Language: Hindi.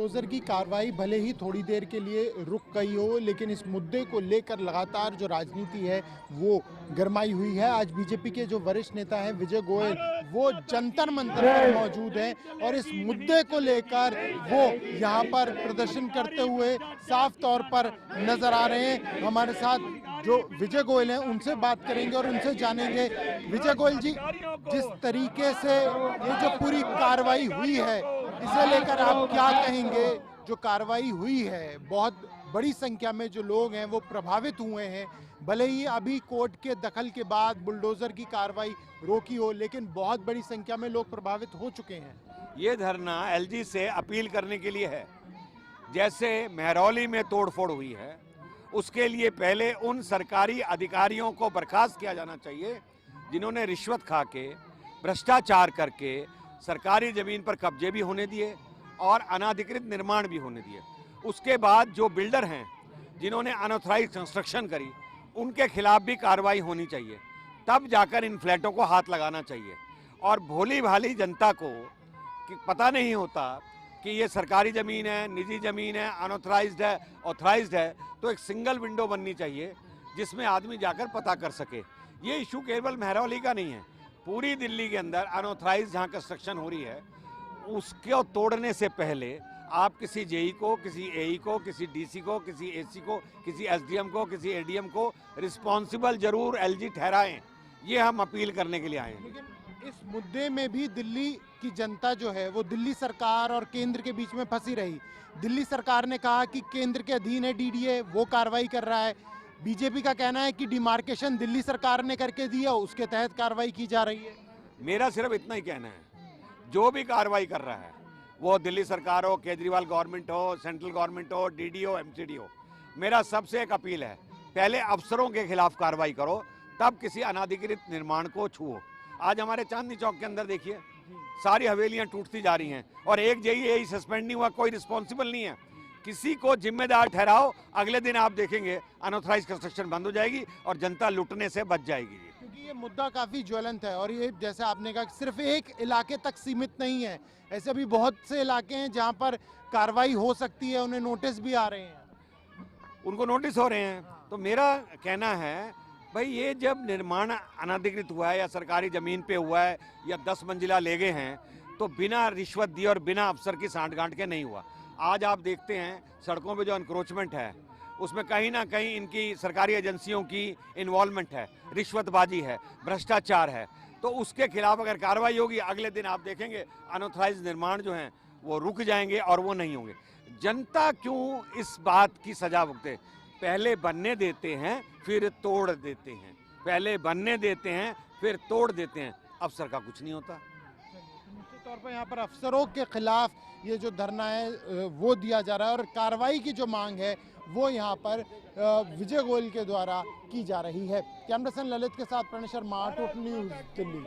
बुलडोजर की कार्रवाई भले ही थोड़ी देर के लिए रुक गई हो, लेकिन इस मुद्दे को लेकर लगातार जो राजनीति है वो गरमाई हुई है। आज बीजेपी के जो वरिष्ठ नेता हैं विजय गोयल, वो जंतर मंतर पर मौजूद हैं और इस मुद्दे को लेकर वो यहाँ पर प्रदर्शन करते हुए साफ तौर पर नजर आ रहे हैं। हमारे साथ जो विजय गोयल हैं उनसे बात करेंगे और उनसे जानेंगे। विजय गोयल जी, जिस तरीके से ये जो पूरी कार्रवाई हुई है, इसे लेकर आप क्या कहेंगे? जो कार्रवाई हुई है, बहुत बड़ी संख्या में जो लोग हैं वो प्रभावित हुए हैं। भले ही अभी कोर्ट के दखल के बाद बुलडोजर की कार्रवाई रोकी हो, लेकिन बहुत बड़ी संख्या में लोग प्रभावित हो चुके हैं। ये धरना एलजी से अपील करने के लिए है। जैसे महरौली में तोड़फोड़ हुई है, उसके लिए पहले उन सरकारी अधिकारियों को बर्खास्त किया जाना चाहिए जिन्होंने रिश्वत खा के, भ्रष्टाचार करके सरकारी जमीन पर कब्जे भी होने दिए और अनाधिकृत निर्माण भी होने दिए। उसके बाद जो बिल्डर हैं जिन्होंने अनऑथराइज कंस्ट्रक्शन करी, उनके खिलाफ भी कार्रवाई होनी चाहिए। तब जाकर इन फ्लैटों को हाथ लगाना चाहिए। और भोली भाली जनता को कि पता नहीं होता कि ये सरकारी ज़मीन है, निजी ज़मीन है, अनऑथराइज्ड है, ऑथराइज्ड है, तो एक सिंगल विंडो बननी चाहिए जिसमें आदमी जाकर पता कर सके। ये इशू केवल महरौली का नहीं है, पूरी दिल्ली के अंदर अनऑथराइज्ड जहाँ कंस्ट्रक्शन हो रही है, उसको तोड़ने से पहले आप किसी जेई को, किसी एई को, किसी डीसी को, किसी एसी को, किसी एसडीएम को, किसी एडीएम को रिस्पॉन्सिबल जरूर एलजी ठहराएं। ये हम अपील करने के लिए आए हैं। लेकिन इस मुद्दे में भी दिल्ली की जनता जो है वो दिल्ली सरकार और केंद्र के बीच में फंसी रही। दिल्ली सरकार ने कहा कि केंद्र के अधीन है डीडीए, वो कार्रवाई कर रहा है। बीजेपी का कहना है कि डिमार्केशन दिल्ली सरकार ने करके दिया, उसके तहत कार्रवाई की जा रही है। मेरा सिर्फ इतना ही कहना है, जो भी कार्रवाई कर रहा है वो दिल्ली सरकार हो, केजरीवाल गवर्नमेंट हो, सेंट्रल गवर्नमेंट हो, डीडी हो, एमसीडी हो, मेरा सबसे एक अपील है, पहले अफसरों के खिलाफ कार्रवाई करो, तब किसी अनाधिकृत निर्माण को छुओ। आज हमारे चांदनी चौक के अंदर देखिए, सारी हवेलियां टूटती जा रही हैं और एक जेई सस्पेंड नहीं हुआ, कोई रिस्पॉन्सिबल नहीं है। किसी को जिम्मेदार ठहराओ, अगले दिन आप देखेंगे अनऑथराइज्ड कंस्ट्रक्शन बंद हो जाएगी और जनता लुटने से बच जाएगी। क्योंकि ये मुद्दा काफी ज्वलंत है और ये जैसे आपने कहा सिर्फ एक इलाके तक सीमित नहीं है, ऐसे भी बहुत से इलाके हैं जहां पर कार्रवाई हो सकती है, उन्हें नोटिस भी आ रहे हैं। उनको नोटिस हो रहे हैं। तो मेरा कहना है भाई, ये जब निर्माण अनाधिकृत हुआ है या सरकारी जमीन पे हुआ है या 10 मंजिला ले गए हैं, तो बिना रिश्वत दिए और बिना अफसर की सांठ-गांठ के नहीं हुआ। आज आप देखते हैं सड़कों पे जो एनक्रोचमेंट है, उसमें कहीं ना कहीं इनकी सरकारी एजेंसियों की इन्वॉल्वमेंट है, रिश्वतबाजी है, भ्रष्टाचार है। तो उसके खिलाफ अगर कार्रवाई होगी, अगले दिन आप देखेंगे अनऑथराइज्ड निर्माण जो हैं वो रुक जाएंगे और वो नहीं होंगे। जनता क्यों इस बात की सजा भुगते? पहले बनने देते हैं फिर तोड़ देते हैं, पहले बनने देते हैं फिर तोड़ देते हैं। अफसर का कुछ नहीं होता। निश्चित तौर पर यहाँ पर अफसरों के खिलाफ ये जो धरना है वो दिया जा रहा है और कार्रवाई की जो मांग है वो यहाँ पर विजय गोयल के द्वारा की जा रही है। कैमरा पर्सन ललित के साथ प्रणय शर्मा, टोटल न्यूज़ दिल्ली।